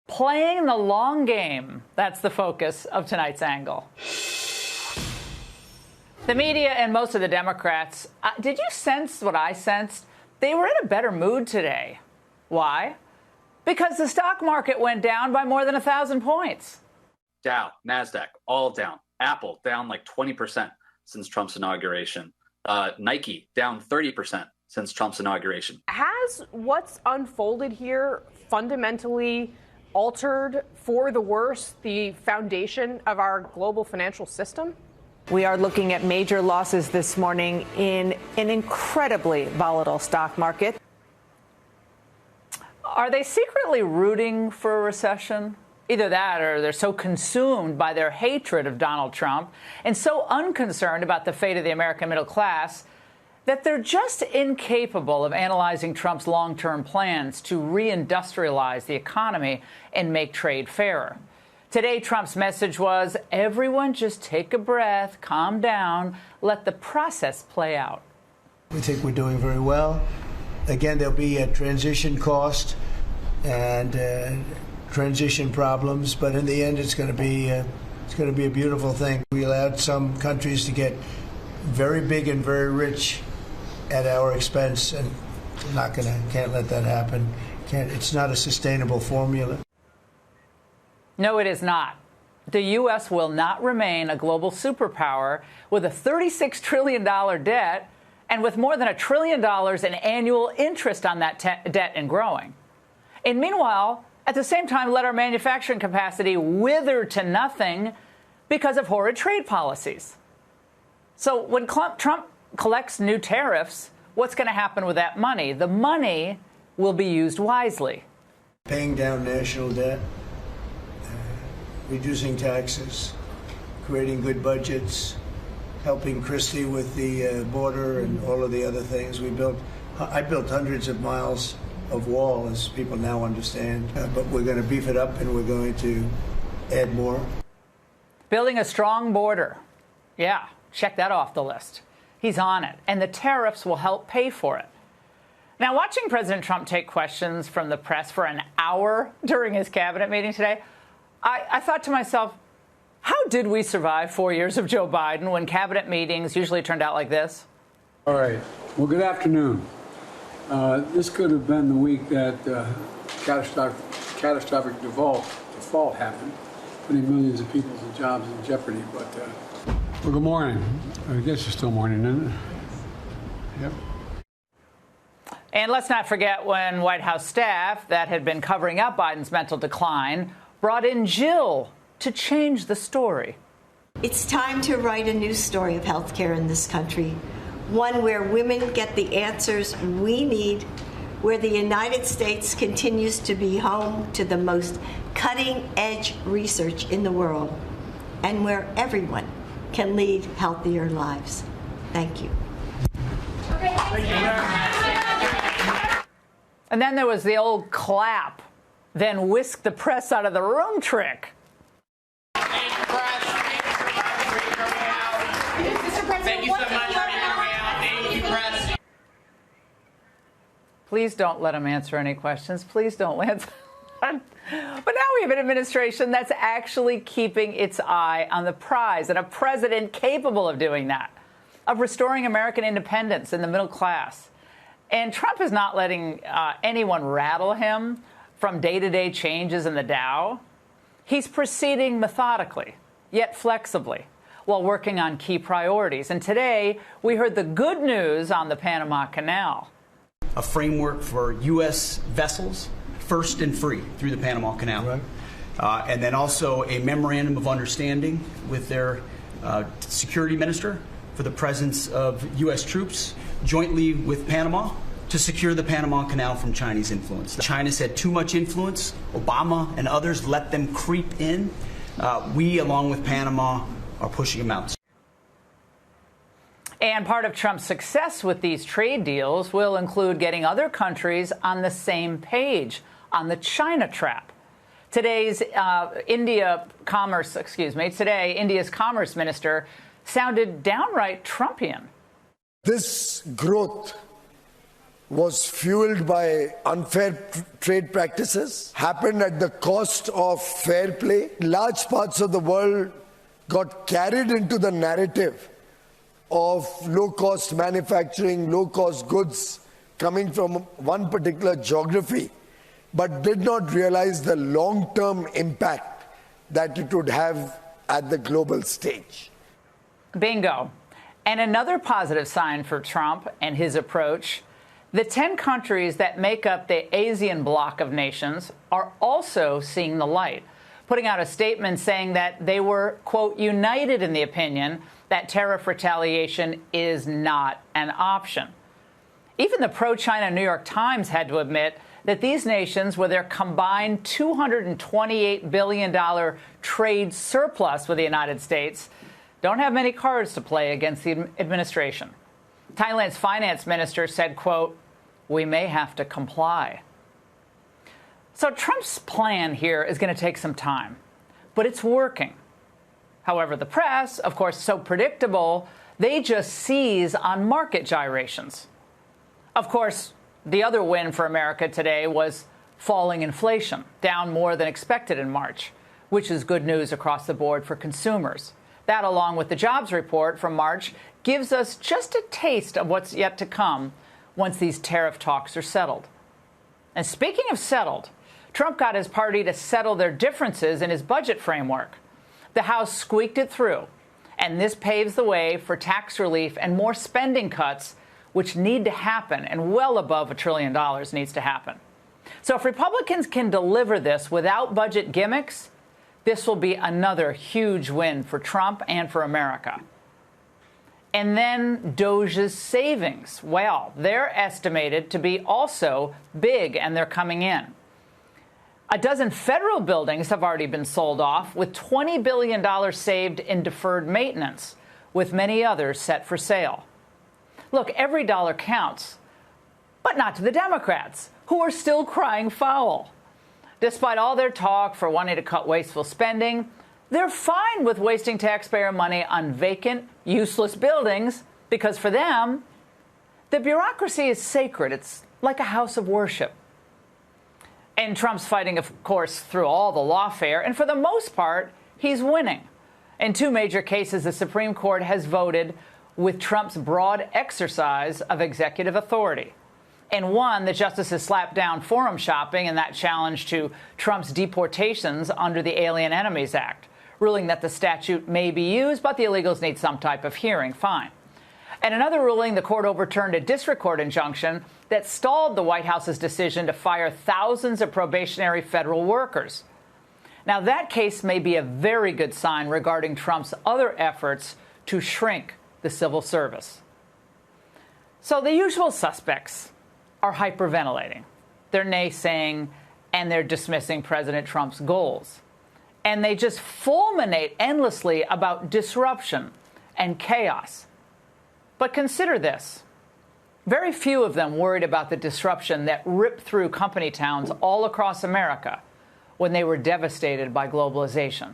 Playing the long game, that's the focus of tonight's angle. The media and most of the Democrats, did you sense what I sensed? They were in a better mood today. Why? Because the stock market went down by more than 1,000 points. Dow, NASDAQ, all down. Apple down like 20% since Trump's inauguration. Nike down 30% since Trump's inauguration. Has what's unfolded here fundamentally altered for the worse the foundation of our global financial system? We are looking at major losses this morning in an incredibly volatile stock market. Are they secretly rooting for a recession? Either that or they're so consumed by their hatred of Donald Trump and so unconcerned about the fate of the American middle class that they're just incapable of analyzing Trump's long-term plans to reindustrialize the economy and make trade fairer. Today, Trump's message was, everyone just take a breath, calm down, let the process play out. We think we're doing very well. Again, there'll be a transition cost and transition problems, but in the end, it's going to be a beautiful thing. We allowed some countries to get very big and very rich at our expense, and can't let that happen. It's not a sustainable formula. No, it is not. The U.S. will not remain a global superpower with a $36 trillion debt and with more than $1 trillion in annual interest on that debt and growing. And meanwhile, at the same time, let our manufacturing capacity wither to nothing because of horrid trade policies. So when Trump collects new tariffs, what's going to happen with that money? The money will be used wisely. Paying down national debt, reducing taxes, creating good budgets, helping Christie with the border and all of the other things we built. I built hundreds of miles of wall, as people now understand, but we're going to beef it up and we're going to add more. Building a strong border. Yeah, check that off the list. He's on it, and the tariffs will help pay for it. Now, watching President Trump take questions from the press for an hour during his cabinet meeting today, I thought to myself, how did we survive 4 years of Joe Biden when cabinet meetings usually turned out like this? All right. Well, good afternoon. This could have been the week that catastrophic default happened, putting millions of people's jobs in jeopardy. But well, good morning. I guess it's still morning, isn't it? Yep. And let's not forget when White House staff that had been covering up Biden's mental decline brought in Jill to change the story. It's time to write a new story of healthcare in this country, one where women get the answers we need, where the United States continues to be home to the most cutting-edge research in the world, and where everyone can lead healthier lives. Thank you. And then there was the old clap, then whisk the press out of the room trick. Thank you, press. Thank you so much for making your way out. Thank you, press. Please don't let him answer any questions. Please don't answer. But now we have an administration that's actually keeping its eye on the prize, and a president capable of doing that, of restoring American independence in the middle class. And Trump is not letting anyone rattle him from day-to-day changes in the Dow. He's proceeding methodically, yet flexibly, while working on key priorities. And today, we heard the good news on the Panama Canal. A framework for U.S. vessels, first and free, through the Panama Canal. Right. And then also a memorandum of understanding with their security minister for the presence of U.S. troops jointly with Panama to secure the Panama Canal from Chinese influence. China's had too much influence. Obama and others let them creep in. We, along with Panama, are pushing them out. And part of Trump's success with these trade deals will include getting other countries on the same page on the China trap. Today's India's commerce minister sounded downright Trumpian. This growth was fueled by unfair trade practices, happened at the cost of fair play. Large parts of the world got carried into the narrative of low-cost manufacturing, low-cost goods coming from one particular geography, but did not realize the long-term impact that it would have at the global stage. Bingo. And another positive sign for Trump and his approach, the 10 countries that make up the ASEAN bloc of nations are also seeing the light, putting out a statement saying that they were, quote, united in the opinion that tariff retaliation is not an option. Even the pro-China New York Times had to admit that these nations, with their combined $228 billion trade surplus with the United States, don't have many cards to play against the administration. Thailand's finance minister said, quote, "We may have to comply." So Trump's plan here is going to take some time, but it's working. However, the press, of course, so predictable, they just seize on market gyrations. Of course, the other win for America today was falling inflation, down more than expected in March, which is good news across the board for consumers. That, along with the jobs report from March, gives us just a taste of what's yet to come once these tariff talks are settled. And speaking of settled, Trump got his party to settle their differences in his budget framework. The House squeaked it through, and this paves the way for tax relief and more spending cuts, which need to happen, and well above $1 trillion needs to happen. So if Republicans can deliver this without budget gimmicks, this will be another huge win for Trump and for America. And then Doge's savings. Well, they're estimated to be also big, and they're coming in. A dozen federal buildings have already been sold off, with $20 billion saved in deferred maintenance, with many others set for sale. Look, every dollar counts, but not to the Democrats, who are still crying foul. Despite all their talk for wanting to cut wasteful spending, they're fine with wasting taxpayer money on vacant, useless buildings because for them, the bureaucracy is sacred. It's like a house of worship. And Trump's fighting, of course, through all the lawfare, and for the most part, he's winning. In 2 major cases, the Supreme Court has voted with Trump's broad exercise of executive authority. In one, the justices slapped down forum shopping and that challenge to Trump's deportations under the Alien Enemies Act, ruling that the statute may be used, but the illegals need some type of hearing. Fine. In another ruling, the court overturned a district court injunction that stalled the White House's decision to fire thousands of probationary federal workers. Now, that case may be a very good sign regarding Trump's other efforts to shrink the civil service. So the usual suspects are hyperventilating. They're naysaying, and they're dismissing President Trump's goals. And they just fulminate endlessly about disruption and chaos. But consider this. Very few of them worried about the disruption that ripped through company towns all across America when they were devastated by globalization.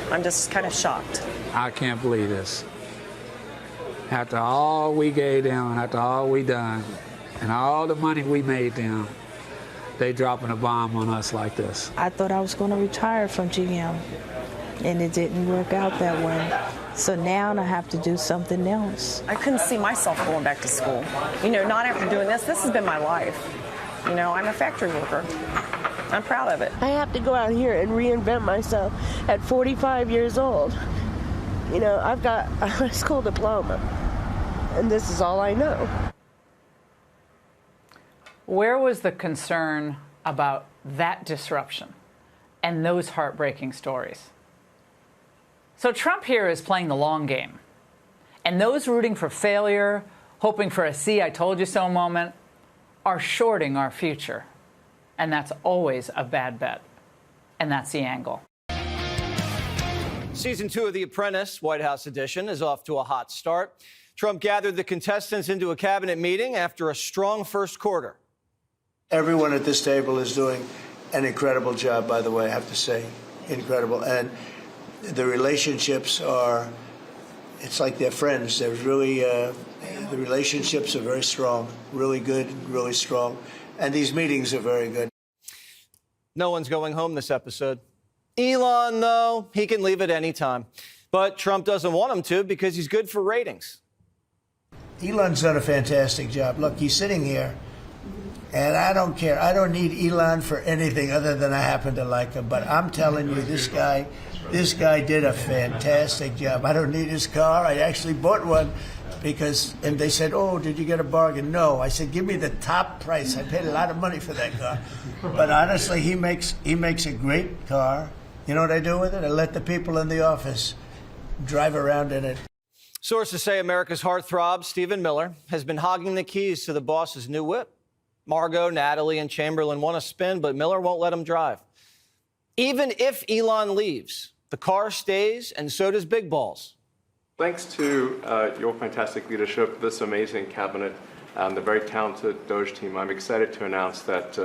I'm just kind of shocked. I can't believe this. After all we gave them, after all we done, and all the money we made them, they dropping a bomb on us like this. I thought I was going to retire from GM, and it didn't work out that way. So now I have to do something else. I couldn't see myself going back to school. You know, not after doing this. This has been my life. You know, I'm a factory worker. I'm proud of it. I have to go out here and reinvent myself at 45 years old. You know, I've got a high school diploma, and this is all I know. Where was the concern about that disruption and those heartbreaking stories? So Trump here is playing the long game. And those rooting for failure, hoping for a see I told you so moment, are shorting our future. And that's always a bad bet. And that's the angle. Season 2 of The Apprentice, White House edition, is off to a hot start. Trump gathered the contestants into a cabinet meeting after a strong first quarter. Everyone at this table is doing an incredible job, by the way, I have to say. Incredible. And the relationships are it's like they're friends. There's really, the relationships are very strong, really good, really strong. And these meetings are very good. No one's going home this episode. Elon, though, he can leave at any time. But Trump doesn't want him to because he's good for ratings. Elon's done a fantastic job. Look, he's sitting here, and I don't care. I don't need Elon for anything other than I happen to like him. But I'm telling you, this guy did a fantastic job. I don't need his car. I actually bought one and they said, oh, did you get a bargain? No. I said, give me the top price. I paid a lot of money for that car. But honestly, he makes a great car. You know what I do with it? I let the people in the office drive around in it. Sources say America's heartthrob, Stephen Miller, has been hogging the keys to the boss's new whip. Margot, Natalie, and Chamberlain want to spin, but Miller won't let him drive. Even if Elon leaves, the car stays, and so does Big Balls. Thanks to your fantastic leadership, this amazing cabinet, and the very talented Doge team, I'm excited to announce that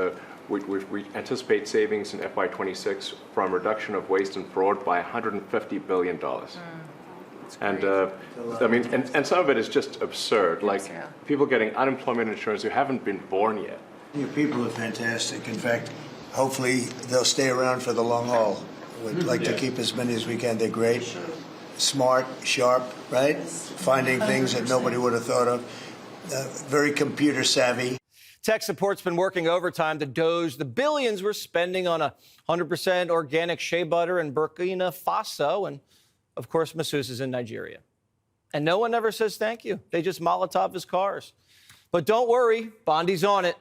we anticipate savings in FY26 from reduction of waste and fraud by $150 billion. And I mean, and some of it is just absurd, like people getting unemployment insurance who haven't been born yet. Your people are fantastic. In fact, hopefully they'll stay around for the long haul. We'd like to keep as many as we can. They're great, smart, sharp, right? Finding things that nobody would have thought of. Very computer savvy. Tech support's been working overtime to doge the billions we're spending on 100% organic shea butter in Burkina Faso and, of course, masseuses in Nigeria. And no one ever says thank you. They just Molotov his cars. But don't worry, Bondi's on it.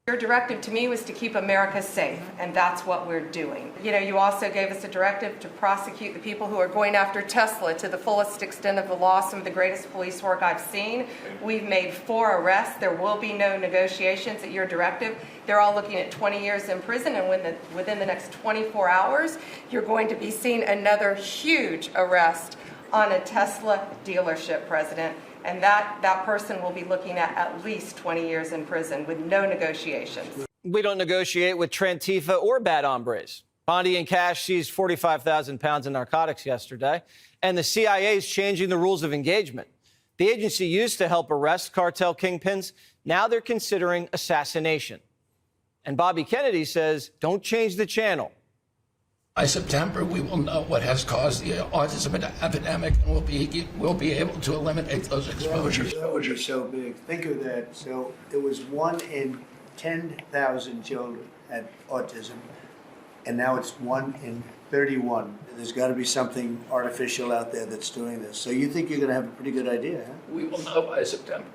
Your directive to me was to keep America safe, and that's what we're doing. You know, you also gave us a directive to prosecute the people who are going after Tesla to the fullest extent of the law, some of the greatest police work I've seen. We've made 4 arrests. There will be no negotiations at your directive. They're all looking at 20 years in prison, and within the next 24 hours, you're going to be seeing another huge arrest on a Tesla dealership, President. And that person will be looking at least 20 years in prison with no negotiations. We don't negotiate with Trantifa or bad hombres. Bondi and Cash seized 45,000 pounds of narcotics yesterday, and the CIA is changing the rules of engagement. The agency used to help arrest cartel kingpins. Now they're considering assassination. And Bobby Kennedy says, don't change the channel. By September, we will know what has caused the autism epidemic, and we'll be able to eliminate those exposures. Exposure so big. Think of that. So it was 1 in 10,000 children had autism, and now it's 1 in 31. There's got to be something artificial out there that's doing this. So you think you're going to have a pretty good idea, huh? We will know by September.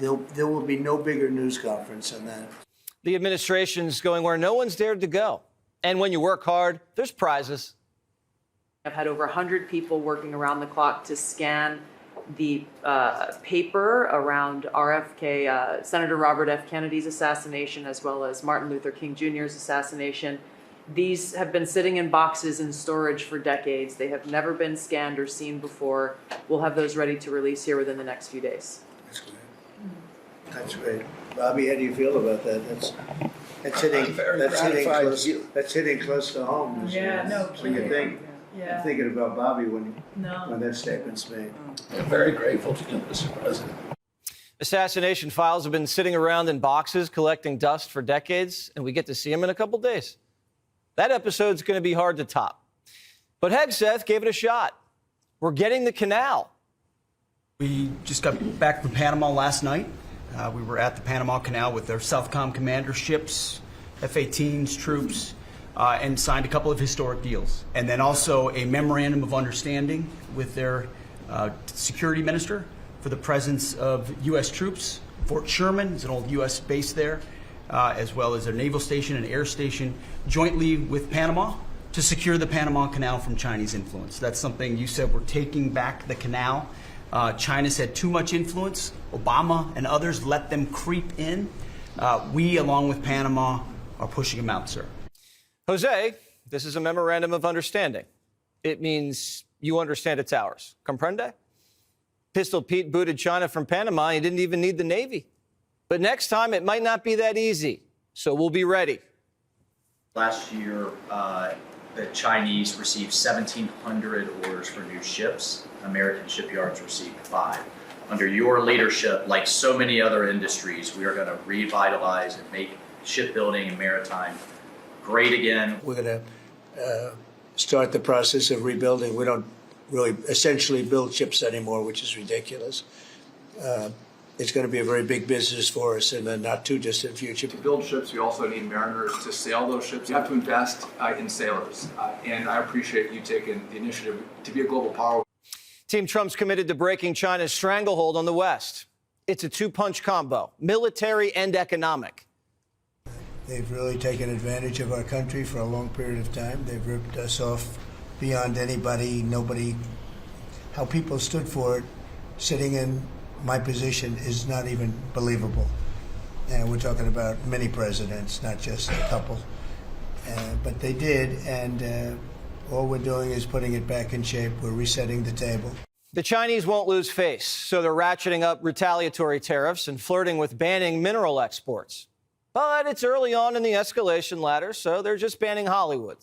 There will be no bigger news conference than that. The administration's going where no one's dared to go. And when you work hard, there's prizes. I've had over 100 people working around the clock to scan the paper around RFK, Senator Robert F. Kennedy's assassination, as well as Martin Luther King Jr.'s assassination. These have been sitting in boxes in storage for decades. They have never been scanned or seen before. We'll have those ready to release here within the next few days. That's great. That's great. Bobby, how do you feel about that? That's hitting close to home. Yeah, no kidding. What do you think? Yeah. I'm thinking about Bobby when that statement's made. I'm very grateful to you, Mr. President. Assassination files have been sitting around in boxes collecting dust for decades, and we get to see them in a couple days. That episode's going to be hard to top. But Hegseth gave it a shot. We're getting the canal. We just got back from Panama last night. We were at the Panama Canal with their Southcom commander ships, F-18s, troops, and signed a couple of historic deals. And then also a memorandum of understanding with their security minister for the presence of U.S. troops. Fort Sherman is an old U.S. base there, as well as their naval station and air station, jointly with Panama to secure the Panama Canal from Chinese influence. That's something you said, we're taking back the canal. China's had too much influence. Obama and others let them creep in. We, along with Panama, are pushing them out, sir. Jose, this is a memorandum of understanding. It means you understand it's ours. Comprende? Pistol Pete booted China from Panama. He didn't even need the Navy. But next time, it might not be that easy. So we'll be ready. Last year, the Chinese received 1,700 orders for new ships. American shipyards received 5. Under your leadership, like so many other industries, we are going to revitalize and make shipbuilding and maritime great again. We're going to start the process of rebuilding. We don't really essentially build ships anymore, which is ridiculous. It's going to be a very big business for us in the not too distant future. To build ships, you also need mariners to sail those ships. You have to invest in sailors. And I appreciate you taking the initiative to be a global power. Team Trump's committed to breaking China's stranglehold on the West. It's a two-punch combo, military and economic. They've really taken advantage of our country for a long period of time. They've ripped us off beyond anybody, nobody. How people stood for it, sitting in my position, is not even believable. And we're talking about many presidents, not just a couple. But they did, and all we're doing is putting it back in shape. We're resetting the table. The Chinese won't lose face, so they're ratcheting up retaliatory tariffs and flirting with banning mineral exports. But it's early on in the escalation ladder, so they're just banning Hollywood.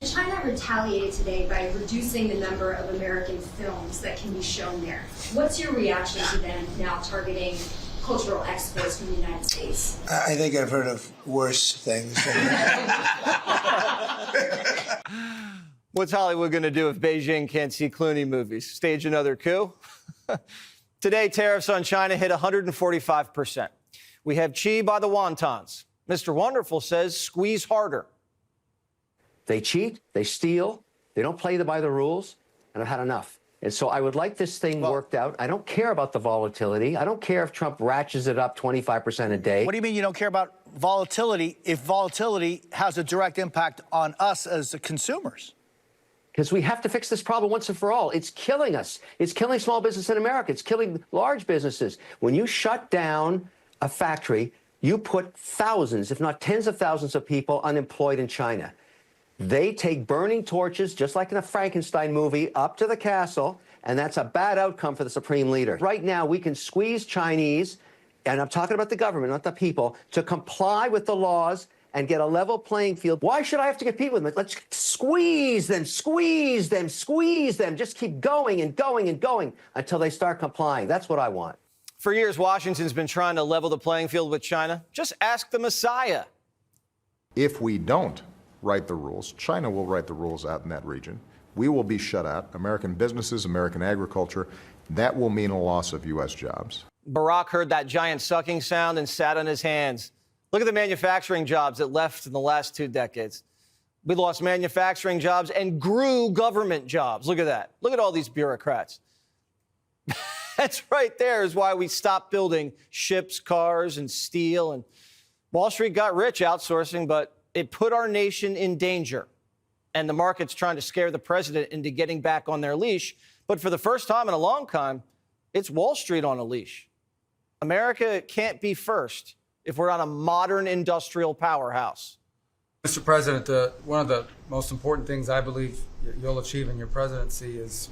China retaliated today by reducing the number of American films that can be shown there. What's your reaction to them now targeting cultural exports from the United States? I think I've heard of worse things than that. What's Hollywood going to do if Beijing can't see Clooney movies? Stage another coup? Today, tariffs on China hit 145%. We have Xi by the wontons. Mr. Wonderful says squeeze harder. They cheat, they steal, they don't play by the rules, and I've had enough. And so I would like this thing worked out. I don't care about the volatility. I don't care if Trump ratchets it up 25% a day. What do you mean you don't care about volatility if volatility has a direct impact on us as consumers? Because we have to fix this problem once and for all. It's killing us. It's killing small business in America. It's killing large businesses. When you shut down a factory, you put thousands, if not tens of thousands of people unemployed in China. They take burning torches, just like in a Frankenstein movie, up to the castle, and that's a bad outcome for the supreme leader. Right now, we can squeeze Chinese, and I'm talking about the government, not the people, to comply with the laws and get a level playing field. Why should I have to compete with them? Let's squeeze them, squeeze them, squeeze them. Just keep going and going and going until they start complying. That's what I want. For years, Washington's been trying to level the playing field with China. Just ask the Messiah. If we don't write the rules, China will write the rules out in that region. We will be shut out. American businesses, American agriculture, that will mean a loss of U.S. jobs. Barack heard that giant sucking sound and sat on his hands. Look at the manufacturing jobs that left in the last 2 decades. We lost manufacturing jobs and grew government jobs. Look at that. Look at all these bureaucrats. That's right there is why we stopped building ships, cars, and steel. And Wall Street got rich outsourcing, but it put our nation in danger. And the market's trying to scare the president into getting back on their leash. But for the first time in a long time, it's Wall Street on a leash. America can't be first if we're not a modern industrial powerhouse. Mr. President, one of the most important things I believe you'll achieve in your presidency is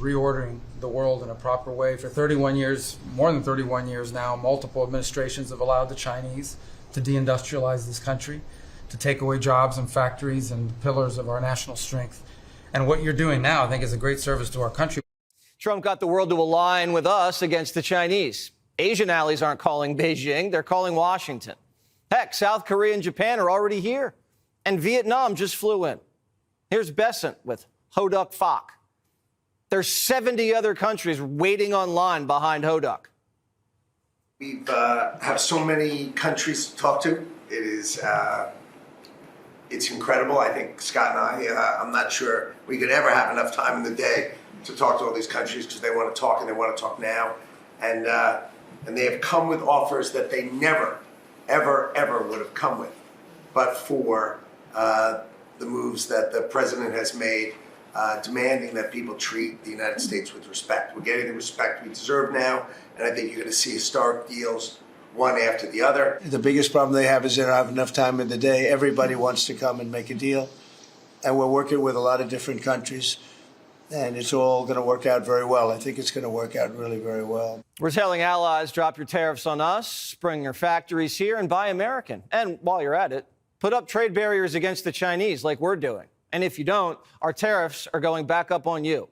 reordering the world in a proper way. For 31 years, more than 31 years now, multiple administrations have allowed the Chinese to deindustrialize this country, to take away jobs and factories and pillars of our national strength. And what you're doing now, I think, is a great service to our country. Trump got the world to align with us against the Chinese. Asian allies aren't calling Beijing, they're calling Washington. Heck, South Korea and Japan are already here. And Vietnam just flew in. Here's Besant with Hoduk Phoc. There's 70 other countries waiting on line behind Hoduk. We have so many countries to talk to. It is, it's incredible. I think Scott and I, I'm not sure we could ever have enough time in the day to talk to all these countries because they want to talk and they want to talk now. And they have come with offers that they never, ever, ever would have come with, but for the moves that the president has made, demanding that people treat the United States with respect. We're getting the respect we deserve now, and I think you're going to see historic deals, one after the other. The biggest problem they have is they don't have enough time in the day. Everybody wants to come and make a deal, and we're working with a lot of different countries, and it's all going to work out very well. I think it's going to work out really very well. We're telling allies, drop your tariffs on us, bring your factories here, and buy American. And while you're at it, Put up trade barriers against the Chinese like we're doing. And if you don't, our tariffs are going back up on you.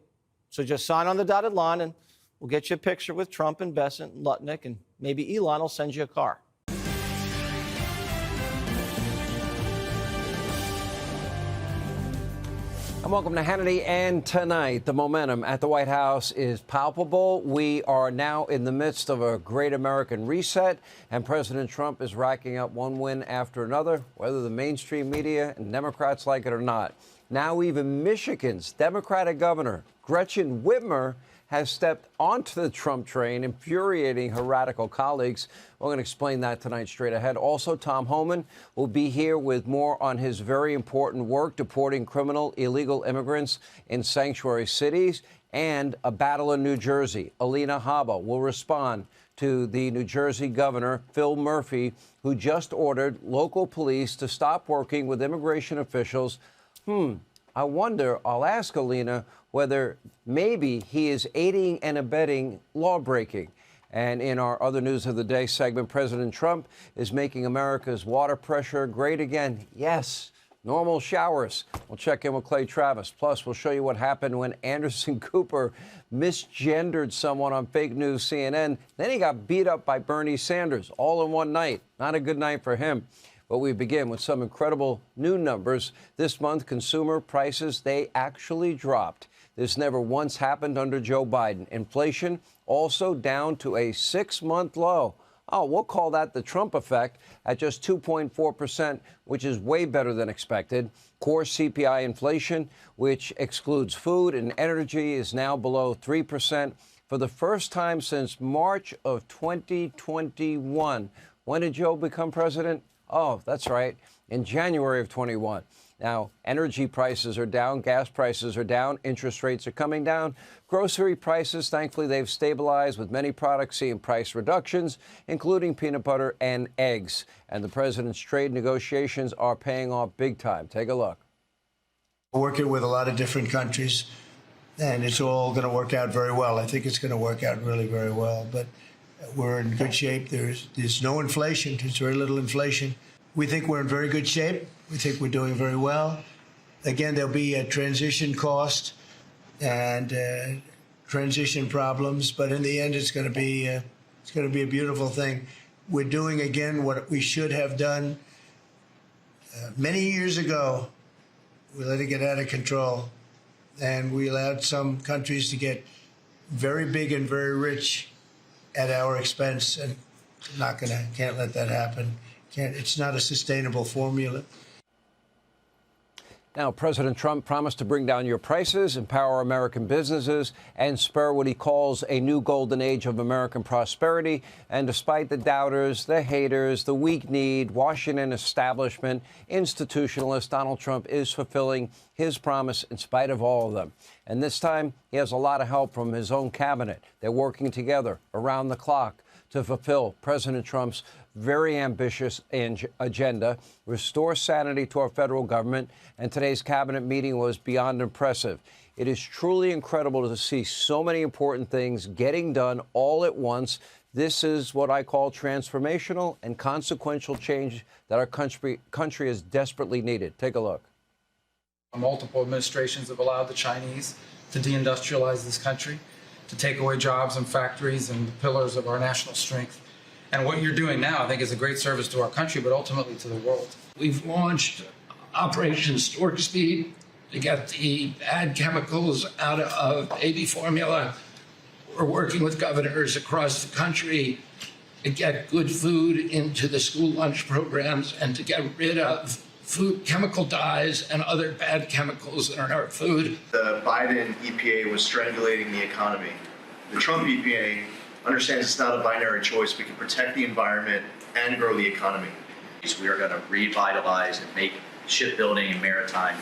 So just sign on the dotted line and we'll get you a picture with Trump and Bessent and Lutnick, and maybe Elon will send you a car. And welcome to Hannity. And tonight, the momentum at the White House is palpable. We are now in the midst of a great American reset, and President Trump is racking up one win after another, whether the mainstream media and Democrats like it or not. Now even Michigan's Democratic governor, Gretchen Whitmer, has stepped onto the Trump train, infuriating her radical colleagues. We're going to explain that tonight straight ahead. Also, Tom Homan will be here with more on his very important work deporting criminal illegal immigrants in sanctuary cities and a battle in New Jersey. Alina Habba will respond to the New Jersey governor, Phil Murphy, who just ordered local police to stop working with immigration officials. I wonder, I'll ask Alina, whether maybe he is aiding and abetting lawbreaking. And in our other news of the day segment, President Trump is making America's water pressure great again. Yes, normal showers. We'll check in with Clay Travis. Plus, we'll show you what happened when Anderson Cooper misgendered someone on fake news CNN. Then he got beat up by Bernie Sanders all in one night. Not a good night for him. But we begin with some incredible new numbers. This month, consumer prices, they actually dropped. This never once happened under Joe Biden. Inflation also down to a 6-month low. Oh, we'll call that the Trump effect at just 2.4%, which is way better than expected. Core CPI inflation, which excludes food and energy, is now below 3% for the first time since March of 2021. When did Joe become president? Oh, that's right, in January of 21. Now, energy prices are down, gas prices are down, interest rates are coming down. Grocery prices, thankfully, they've stabilized, with many products seeing price reductions, including peanut butter and eggs. And the president's trade negotiations are paying off big time. Take a look. We're working with a lot of different countries, and it's all going to work out very well. I think it's going to work out really very well. But we're in good shape. There's no inflation. There's very little inflation. We think we're in very good shape. We think we're doing very well. Again, there'll be a transition cost and transition problems, but in the end, it's going to be a beautiful thing. We're doing again what we should have done many years ago. We let it get out of control, and we allowed some countries to get very big and very rich at our expense, and can't let that happen. It's not a sustainable formula. Now, President Trump promised to bring down your prices, empower American businesses, and spur what he calls a new golden age of American prosperity. And despite the doubters, the haters, the weak-kneed, Washington establishment, institutionalists, Donald Trump is fulfilling his promise in spite of all of them. And this time, he has a lot of help from his own cabinet. They're working together around the clock to fulfill President Trump's very ambitious agenda, restore sanity to our federal government, and today's cabinet meeting was beyond impressive. It is truly incredible to see so many important things getting done all at once. This is what I call transformational and consequential change that our country has desperately needed. Take a look. Multiple administrations have allowed the Chinese to deindustrialize this country, to take away jobs and factories and the pillars of our national strength. And what you're doing now, I think, is a great service to our country, but ultimately to the world. We've launched Operation Stork Speed to get the bad chemicals out of baby formula. We're working with governors across the country to get good food into the school lunch programs and to get rid of food chemical dyes and other bad chemicals in our food. The Biden EPA was strangulating the economy. The Trump EPA understands it's not a binary choice. We can protect the environment and grow the economy. We are going to revitalize and make shipbuilding and maritime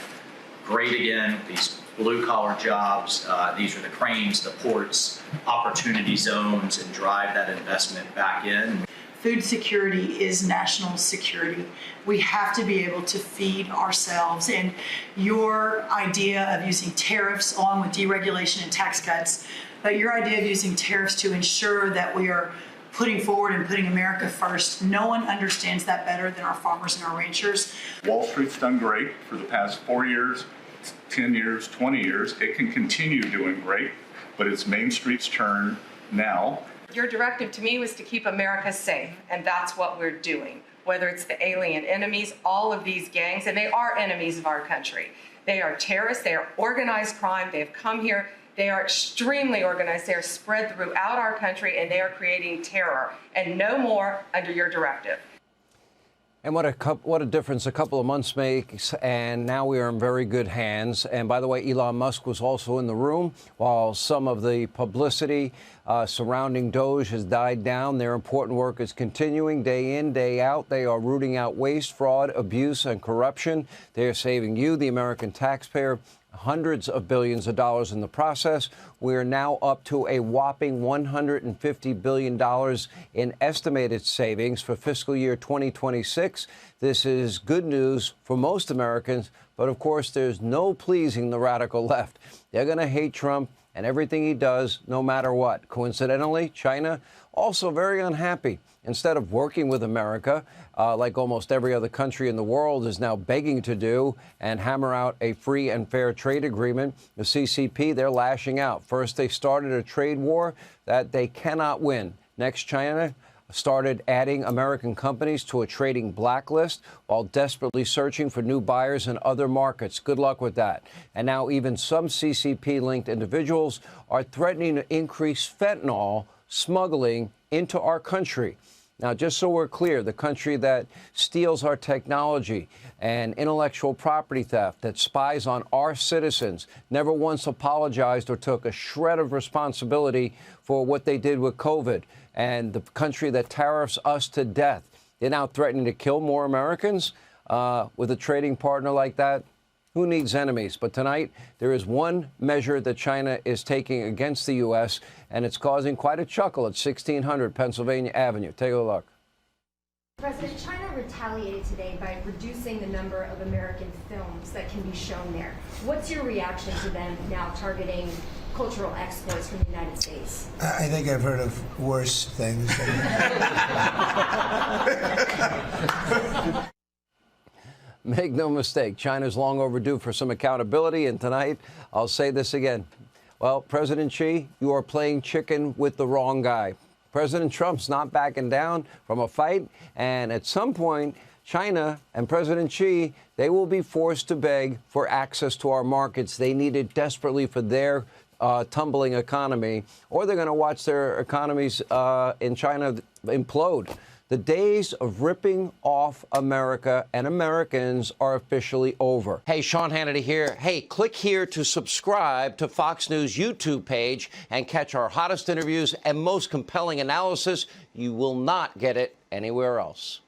great again. These blue-collar jobs, these are the cranes, the ports, opportunity zones, and drive that investment back in. Food security is national security. We have to be able to feed ourselves. And your idea of using tariffs along with deregulation and tax cuts, but your idea of using tariffs to ensure that we are putting forward and putting America first. No one understands that better than our farmers and our ranchers. Wall Street's done great for the past 4 years, 10 years, 20 years. It can continue doing great, but it's Main Street's turn now. Your directive to me was to keep America safe, and that's what we're doing. Whether it's the alien enemies, all of these gangs, and they are enemies of our country. They are terrorists, they are organized crime, they have come here, they are extremely organized, they are spread throughout our country, and they are creating terror, and no more under your directive. And what a difference a couple of months makes, and now we are in very good hands. And by the way, Elon Musk was also in the room. While some of the publicity surrounding Doge has died down, their important work is continuing day in, day out. They are rooting out waste, fraud, abuse, and corruption. They are saving you, the American taxpayer, hundreds of billions of dollars in the process. We are now up to a whopping $150 billion in estimated savings for fiscal year 2026. This is good news for most Americans, but of course, there's no pleasing the radical left. They're going to hate Trump and everything he does, no matter what. Coincidentally, China also very unhappy. Instead of working with America, like almost every other country in the world is now begging to do, and hammer out a free and fair trade agreement, the CCP, they're lashing out. First, they started a trade war that they cannot win. Next, China started adding American companies to a trading blacklist while desperately searching for new buyers in other markets. Good luck with that. And now even some CCP-linked individuals are threatening to increase fentanyl smuggling into our country. Now, just so we're clear, the country that steals our technology and intellectual property theft, that spies on our citizens, never once apologized or took a shred of responsibility for what they did with COVID, and the country that tariffs us to death. They're now threatening to kill more Americans with a trading partner like that. Who needs enemies? But tonight, there is one measure that China is taking against the U.S., and it's causing quite a chuckle at 1600 Pennsylvania Avenue. Take a look. President, China retaliated today by reducing the number of American films that can be shown there. What's your reaction to them now targeting cultural exports from the United States? I think I've heard of worse things. Make no mistake, China's long overdue for some accountability, and tonight I'll say this again. Well, President Xi, you are playing chicken with the wrong guy. President Trump's not backing down from a fight, and at some point, China and President Xi, they will be forced to beg for access to our markets. They need it desperately for their tumbling economy, or they're going to watch their economies in China implode. The days of ripping off America and Americans are officially over. Hey, Sean Hannity here. Hey, click here to subscribe to Fox News YouTube page and catch our hottest interviews and most compelling analysis. You will not get it anywhere else.